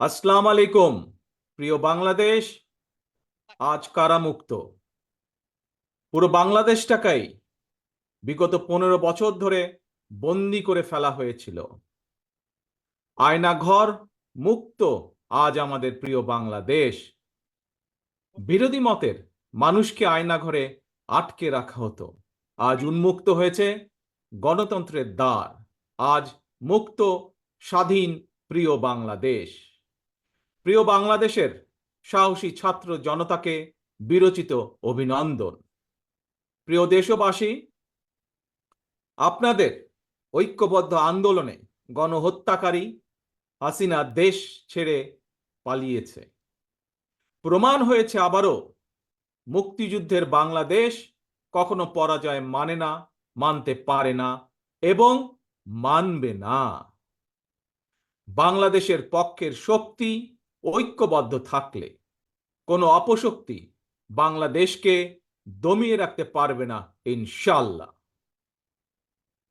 আসসালামু আলাইকুম। প্রিয় বাংলাদেশ আজ কারামুক্ত। পুরো বাংলাদেশটাকেই বিগত 15 বছর ধরে বন্দি করে ফেলা হয়েছিল। আয়নাঘর মুক্ত আজ আমাদের প্রিয় বাংলাদেশ। বিরোধী মতের মানুষকে আয়নাঘরে আটকে রাখা হতো, আজ উন্মুক্ত হয়েছে গণতন্ত্রের দ্বার। আজ মুক্ত, স্বাধীন প্রিয় বাংলাদেশ। প্রিয় বাংলাদেশের সাহসী ছাত্র জনতাকে বিরচিত অভিনন্দন। প্রিয় দেশবাসী, আপনাদের ঐক্যবদ্ধ আন্দোলনে গণহত্যাকারী হাসিনা দেশ ছেড়ে পালিয়েছে। প্রমাণ হয়েছে আবারও মুক্তিযুদ্ধের বাংলাদেশ কখনো পরাজয় মানে না, মানতে পারে না এবং মানবে না। বাংলাদেশের পক্ষের শক্তি ঐক্যবদ্ধ থাকলে কোনো অপশক্তি বাংলাদেশকে দমিয়ে রাখতে পারবে না ইনশাল্লাহ।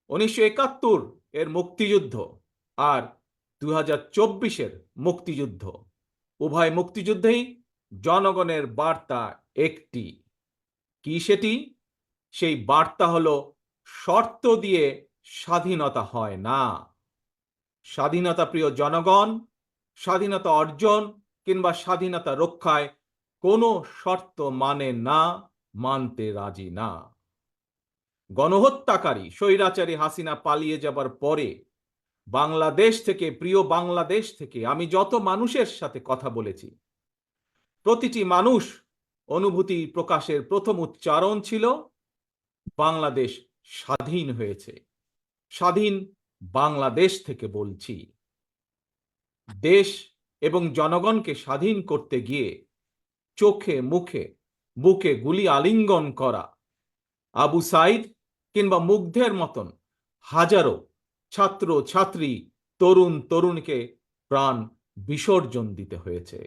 1971 এর মুক্তিযুদ্ধ আর 2024-এর মুক্তিযুদ্ধ, উভয় মুক্তিযুদ্ধেই জনগণের বার্তা একটি। কি সেটি? সেই বার্তা হলো, শর্ত দিয়ে স্বাধীনতা হয় না। স্বাধীনতা প্রিয় জনগণ স্বাধীনতা অর্জন কিংবা স্বাধীনতা রক্ষায় কোনো শর্ত মানে না, মানতে রাজি না। গণহত্যাকারী স্বৈরাচারী হাসিনা পালিয়ে যাবার পরে বাংলাদেশ থেকে, প্রিয় বাংলাদেশ থেকে আমি যত মানুষের সাথে কথা বলেছি, প্রতিটি মানুষ অনুভূতি প্রকাশের প্রথম উচ্চারণ ছিল, বাংলাদেশ স্বাধীন হয়েছে। স্বাধীন বাংলাদেশ থেকে বলছি। দেশ এবং জনগণকে স্বাধীন করতে গিয়ে চোখে মুখে বুকে গুলি আলিঙ্গন করা আবু সাইদ কিংবা মুগ্ধের মতন হাজারো ছাত্র ছাত্রী, তরুণ তরুণীকে প্রাণ বিসর্জন দিতে হয়েছে।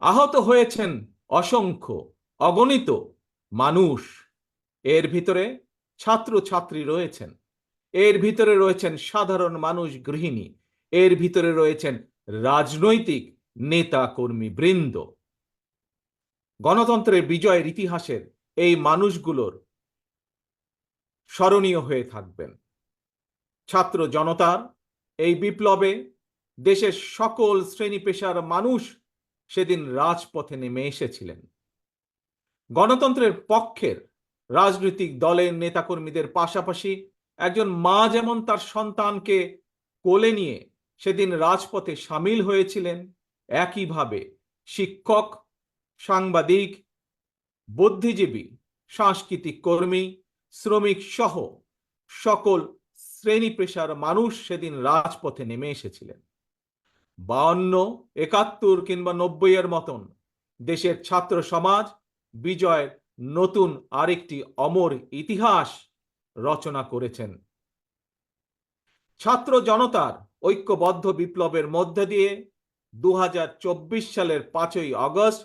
আহত হয়েছেন অসংখ্য, অগণিত মানুষ। এর ভিতরে ছাত্র ছাত্রী রয়েছেন, এর ভিতরে রয়েছেন সাধারণ মানুষ, গৃহিণী, এর ভিতরে রয়েছেন রাজনৈতিক নেতা কর্মী বৃন্দ। গণতন্ত্রের বিজয়ের ইতিহাসের এই মানুষগুলোর স্মরণীয় হয়ে থাকবেন। ছাত্র জনতার এই বিপ্লবে দেশের সকল শ্রেণী পেশার মানুষ সেদিন রাজপথে নেমে এসেছিলেন। গণতন্ত্রের পক্ষের রাজনৈতিক দলের নেতাকর্মীদের পাশাপাশি একজন মা যেমন তার সন্তানকে কোলে নিয়ে সেদিন রাজপথে সামিল হয়েছিলেন, একইভাবে শিক্ষক, সাংবাদিক, বুদ্ধিজীবী, সাংস্কৃতিক কর্মী, শ্রমিক সহ সকল শ্রেণী পেশার মানুষ সেদিন রাজপথে নেমে এসেছিলেন। 52, 71 কিংবা 90-এর মতন দেশের ছাত্র সমাজ বিজয়ের নতুন আরেকটি অমর ইতিহাস রচনা করেছেন। ছাত্র জনতার ঐক্যবদ্ধ বিপ্লবের মধ্যে দিয়ে 2024 সালের 5ই আগস্ট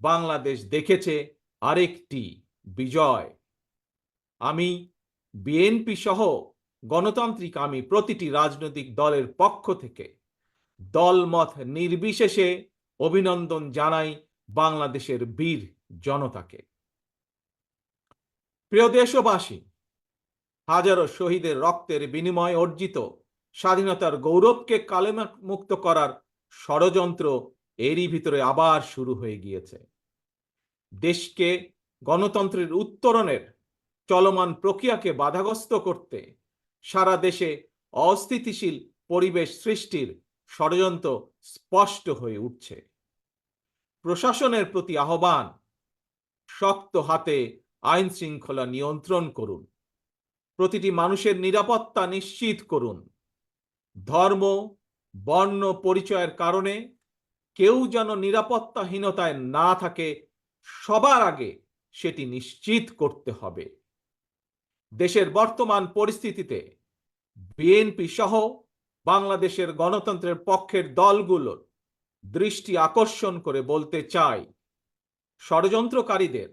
বাংলাদেশ দেখেছে আরেকটি বিজয়। আমি বিএনপি সহ গণতান্ত্রিক আমি প্রতিটি রাজনৈতিক দলের পক্ষ থেকে দলমত নির্বিশেষে অভিনন্দন জানাই বাংলাদেশের বীর জনতাকে। প্রিয় দেশবাসী, হাজারো শহীদের রক্তের বিনিময়ে অর্জিত স্বাধীনতার গৌরবকে কালেমুক্ত করার ষড়যন্ত্র এরই ভিতরে আবার শুরু হয়ে গিয়েছে। দেশকে গণতন্ত্রের উত্তরণের চলমান প্রক্রিয়াকে বাধাগ্রস্ত করতে সারা দেশে অস্থিতিশীল পরিবেশ সৃষ্টির ষড়যন্ত্র স্পষ্ট হয়ে উঠছে। প্রশাসনের প্রতি আহ্বান, শক্ত হাতে আইন শৃঙ্খলা নিয়ন্ত্রণ করুন, প্রতিটি মানুষের নিরাপত্তা নিশ্চিত করুন। ধর্ম, বর্ণ পরিচয়ের কারণে কেউ যেন নিরাপত্তাহীনতায় না থাকে, সবার আগে সেটি নিশ্চিত করতে হবে। দেশের বর্তমান পরিস্থিতিতে বিএনপি সহ বাংলাদেশের গণতন্ত্রের পক্ষের দলগুলোর দৃষ্টি আকর্ষণ করে বলতে চাই, ষড়যন্ত্রকারীদের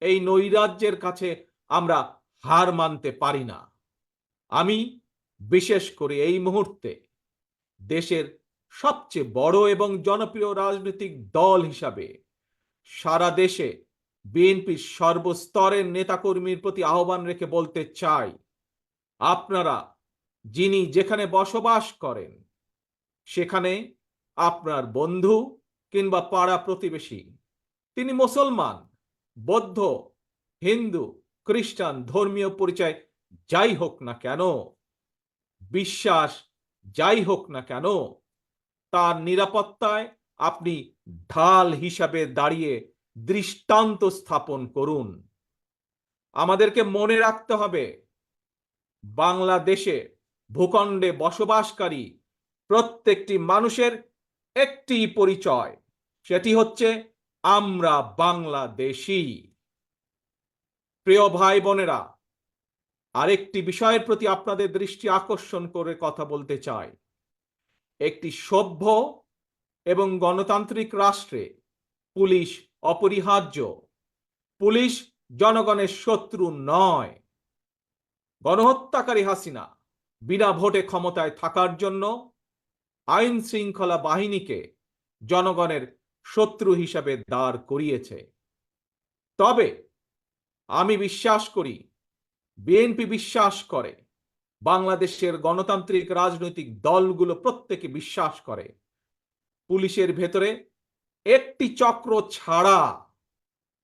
এই নৈরাজ্যের কাছে আমরা হার মানতে পারি না। আমি বিশেষ করে এই মুহূর্তে দেশের সবচেয়ে বড় এবং জনপ্রিয় রাজনৈতিক দল হিসাবে সারা দেশে বিএনপির সর্বস্তরের নেতাকর্মীর প্রতি আহ্বান রেখে বলতে চাই, আপনারা যিনি যেখানে বসবাস করেন সেখানে আপনার বন্ধু কিংবা পাড়া প্রতিবেশী, তিনি মুসলমান, বৌদ্ধ, হিন্দু, খ্রিস্টান, ধর্মীয় পরিচয় যাই হোক না কেন, বিশ্বাস যাই হোক না কেন, তার নিরাপত্তায় আপনি ঢাল হিসাবে দাঁড়িয়ে দৃষ্টান্ত স্থাপন করুন। আমাদেরকে মনে রাখতে হবে, বাংলাদেশে ভূখণ্ডে বসবাসকারী প্রত্যেকটি মানুষের একটি পরিচয়, সেটি হচ্ছে আমরা বাংলাদেশী। প্রিয় ভাই বোনেরা, আরেকটি বিষয়ের প্রতি আপনাদের দৃষ্টি আকর্ষণ করে কথা বলতে চাই। একটি সভ্য এবং গণতান্ত্রিক রাষ্ট্রে পুলিশ অপরিহার্য। পুলিশ জনগণের শত্রু নয়। গণহত্যাকারী হাসিনা বিনা ভোটে ক্ষমতায় থাকার জন্য আইন শৃঙ্খলা বাহিনীকে জনগণের শত্রু হিসাবে দাঁড় করিয়েছে। তবে আমি বিশ্বাস করি, বিএনপি বিশ্বাস করে, বাংলাদেশের গণতান্ত্রিক রাজনৈতিক দলগুলো প্রত্যেকে বিশ্বাস করে, পুলিশের ভেতরে একটি চক্র ছাড়া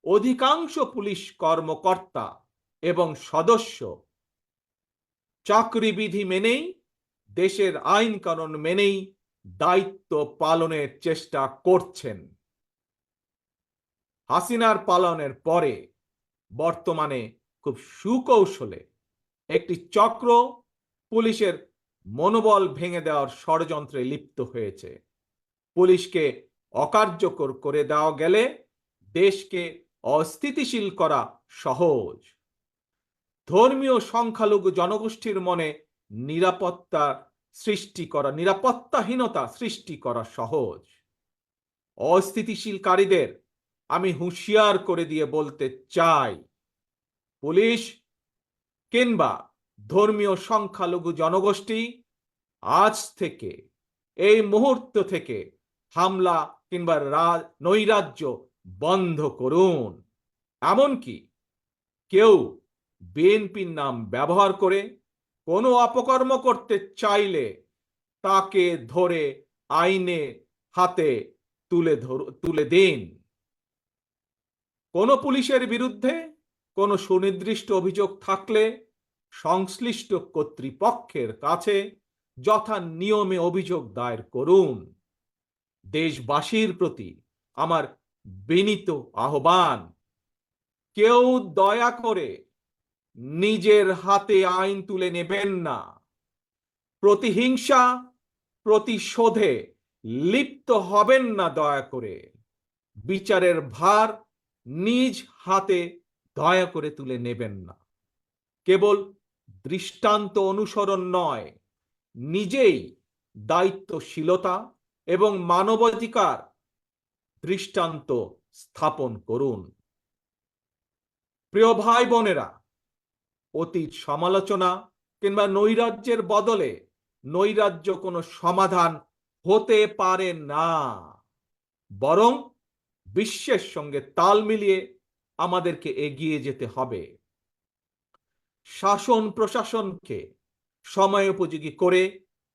অধিকাংশ পুলিশ কর্মকর্তা এবং সদস্য চাকরিবিধি মেনেই, দেশের আইন কানুন মেনেই দায়িত্ব পালনের চেষ্টা করছেন। হাসিনার পালনের পরে বর্তমানে খুব সুকৌশলে একটি চক্র পুলিশের মনোবল ভেঙে দেওয়ার ষড়যন্ত্রে লিপ্ত হয়েছে। পুলিশকে অকার্যকর করে দেওয়া গেলে দেশকে অস্থিতিশীল করা সহজ। ধর্মীয় সংখ্যালঘু জনগোষ্ঠীর মনে নিরাপত্তাহীনতা সৃষ্টি করা সহজ। অস্থিতিশীলকারীদের আমি হুঁশিয়ার করে দিয়ে বলতে চাই, পুলিশ কিংবা ধর্মীয় সংখ্যালঘু জনগোষ্ঠী আজ থেকে, এই মুহূর্ত থেকে হামলা কিংবা নৈরাজ্য বন্ধ করুন। এমনকি কেউ বিএনপির নাম ব্যবহার করে কোনো অপকর্ম করতে চাইলে তাকে ধরে আইনে হাতে তুলে দিন। কোনো পুলিশের বিরুদ্ধে কোনো সুনির্দিষ্ট অভিযোগ থাকলে সংশ্লিষ্ট কর্তৃপক্ষের কাছে যথা নিয়মে অভিযোগ দায়ের করুন। দেশবাসীর প্রতি আমার বিনীত আহ্বান, কেউ দয়া করে নিজের হাতে আইন তুলে নেবেন না। প্রতিহিংসা, প্রতিশোধে লিপ্ত হবেন না দয়া করে। বিচারের ভার নিজ হাতে দয়া করে তুলে নেবেন না। কেবল দৃষ্টান্ত অনুসরণ নয়, নিজেই দায়িত্বশীলতা এবং মানবাধিকার দৃষ্টান্ত স্থাপন করুন। প্রিয় ভাই বোনেরা, অতীত সমালোচনা কিংবা নৈরাজ্যের বদলে নৈরাজ্য কোনো সমাধান হতে পারে না, বরং বিশ্বের সঙ্গে তাল মিলিয়ে আমাদেরকে এগিয়ে যেতে হবে। শাসন প্রশাসনকে সময়োপযোগী করে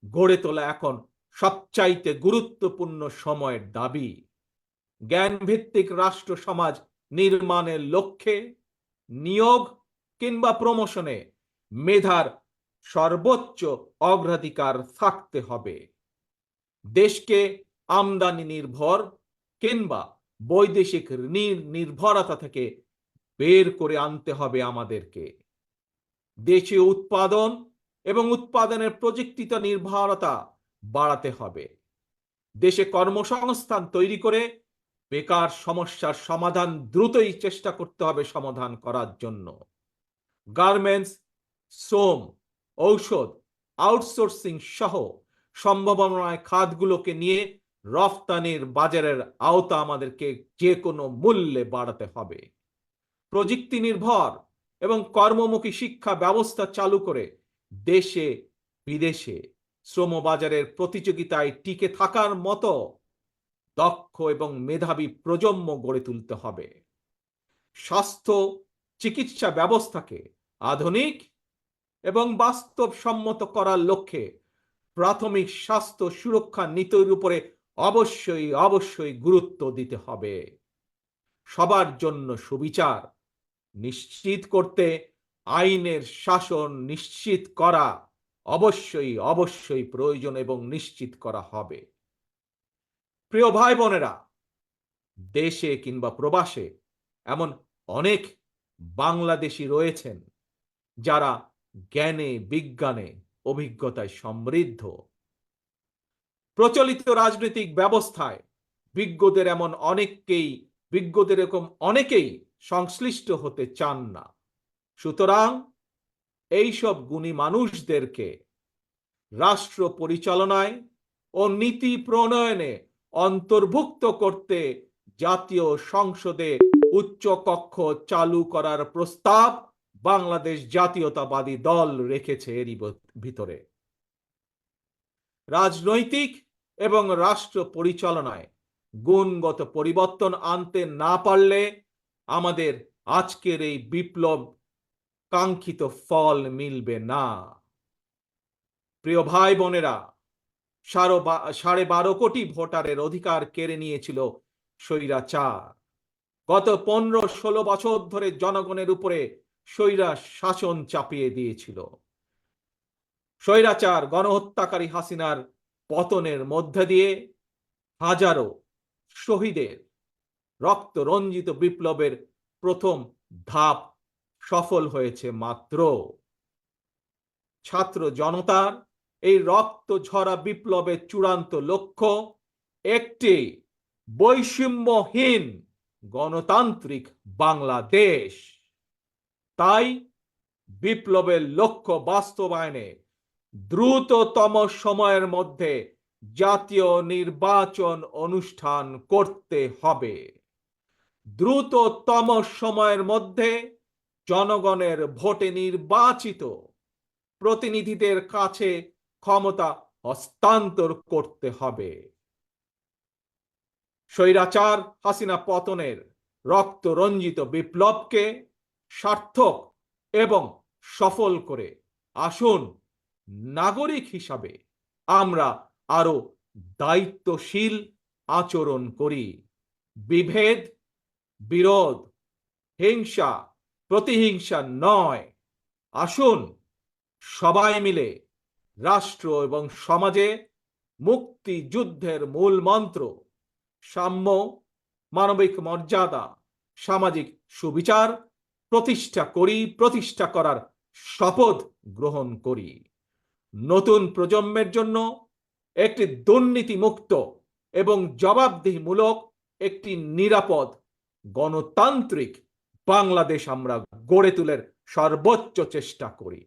গড়ে তোলা এখন সবচাইতে গুরুত্বপূর্ণ সময়ের দাবি। জ্ঞানভিত্তিক রাষ্ট্র সমাজ নির্মাণের লক্ষ্যে নিয়োগ কিংবা প্রমোশনে মেধার সর্বোচ্চ অগ্রাধিকার থাকতে হবে। দেশকে আমদানি নির্ভর কিংবা বৈদেশিক নির্ভরতা থেকে বের করে আনতে হবে আমাদেরকে। দেশীয় উৎপাদন এবং উৎপাদনের প্রযুক্তিত নির্ভরতা বাড়াতে হবে। দেশে কর্মসংস্থান তৈরি করে বেকার সমস্যার সমাধান দ্রুতই চেষ্টা করতে হবে সমাধান করার জন্য। গার্মেন্টস, শ্রম, ঔষধ, আউটসোর্সিং সহ সম্ভাবনায় খাতগুলোকে নিয়ে রফতানির বাজারের আওতা আমাদেরকে যে কোনো মূল্যে বাড়াতে হবে। প্রযুক্তি নির্ভর এবং কর্মমুখী শিক্ষা ব্যবস্থা চালু করে দেশে বিদেশে শ্রমবাজারের প্রতিযোগিতায় টিকে থাকার মতো দক্ষ এবং মেধাবী প্রজন্ম গড়ে তুলতে হবে। স্বাস্থ্য চিকিৎসা ব্যবস্থাকে আধুনিক এবং বাস্তবসম্মত করার লক্ষ্যে প্রাথমিক স্বাস্থ্য সুরক্ষা নীতির উপরে অবশ্যই গুরুত্ব দিতে হবে। সবার জন্য সুবিচার নিশ্চিত করতে আইনের শাসন নিশ্চিত করা অবশ্যই প্রয়োজন এবং নিশ্চিত করা হবে। প্রিয় ভাই বোনেরা, দেশে কিংবা প্রবাসে এমন অনেক বাংলাদেশী রয়েছেন যারা জ্ঞানে বিজ্ঞানে অভিজ্ঞতায় সমৃদ্ধ। প্রচলিত রাজনৈতিক ব্যবস্থায় বিজ্ঞদের এরকম অনেকেই সংশ্লিষ্ট হতে চান না। সুতরাং এইসব গুণী মানুষদেরকে রাষ্ট্র পরিচালনায় ও নীতি প্রণয়নে অন্তর্ভুক্ত করতে জাতীয় সংসদে উচ্চ কক্ষ চালু করার প্রস্তাব বাংলাদেশ জাতীয়তাবাদী দল রেখেছে এরই ভিতরে। রাজনৈতিক এবং রাষ্ট্র পরিচালনায় গুণগত পরিবর্তন আনতে না পারলে আমাদের আজকের এই বিপ্লব কাঙ্ক্ষিত ফল মিলবে না। প্রিয় ভাই বোনেরা, 12.5 কোটি ভোটারের অধিকার কেড়ে নিয়েছিল স্বৈরাচার। গত 15-16 বছর ধরে জনগণের উপরে স্বৈরা শাসন চাপিয়ে দিয়েছিল। স্বৈরাচার গণহত্যাকারী হাসিনার পতনের মধ্যে দিয়ে হাজারো শহীদের রক্ত রঞ্জিত বিপ্লবের প্রথম ধাপ সফল হয়েছে মাত্র। ছাত্র জনতার এই রক্ত ঝরা বিপ্লবের চূড়ান্ত লক্ষ্য একটি বৈষম্যহীন গণতান্ত্রিক বাংলাদেশ। তাই বিপ্লবের লক্ষ্য বাস্তবায়নে দ্রুততম সময়ের মধ্যে জাতীয় নির্বাচন অনুষ্ঠান করতে হবে। দ্রুততম সময়ের মধ্যে জনগণের ভোটে নির্বাচিত প্রতিনিধিদের কাছে ক্ষমতা হস্তান্তর করতে হবে। স্বৈরাচার হাসিনা পতনের রক্ত রঞ্জিত বিপ্লবকে সার্থক এবং সফল করে আসুন নাগরিক হিসাবে আমরা আরো দায়িত্বশীল আচরণ করি। বিভেদ, বিরোধ, হিংসা, প্রতিহিংসা নয়। আসুন সবাই মিলে রাষ্ট্র এবং সমাজে মুক্তিযুদ্ধের মূল মন্ত্র সাম্য, মানবিক মর্যাদা, সামাজিক সুবিচার প্রতিষ্ঠা করার শপথ গ্রহণ করি। নতুন প্রজন্মের জন্য একটি দুর্নীতিমুক্ত এবং জবাবদিহিমূলক একটি নিরাপদ গণতান্ত্রিক বাংলাদেশ আমরা গড়ে তোলার সর্বোচ্চ চেষ্টা করি।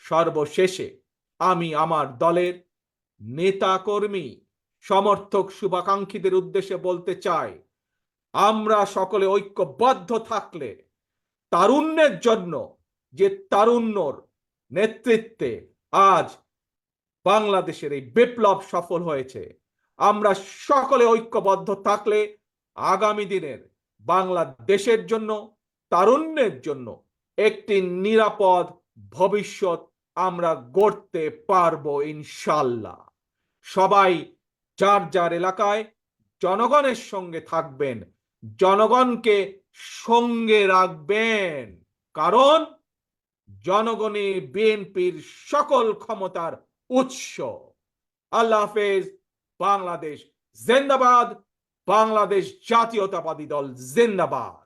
সর্বশেষে আমি আমার দলের নেতা কর্মী সমর্থক শুভাকাঙ্ক্ষীদের উদ্দেশ্যে বলতে চাই, আমরা সকলে ঐক্যবদ্ধ থাকলে তারুণ্যের জন্য যে তারুণ্যর নেতৃত্বে আজ বাংলাদেশের এই বিপ্লব সফল হয়েছে, আমরা সকলে ঐক্যবদ্ধ থাকলে আগামী দিনের বাংলাদেশের জন্য তারুণ্যের জন্য একটি নিরাপদ ভবিষ্যৎ আমরা গড়তে পারবো ইনশাল্লাহ। সবাই যার যার এলাকায় জনগণের সঙ্গে থাকবেন, জনগণকে সঙ্গে রাখবেন, কারণ জনগণই বিএনপির সকল ক্ষমতার উৎস। আল্লাহ হাফেজ। বাংলাদেশ জিন্দাবাদ। বাংলাদেশ জাতীয়তাবাদী দল জিন্দাবাদ।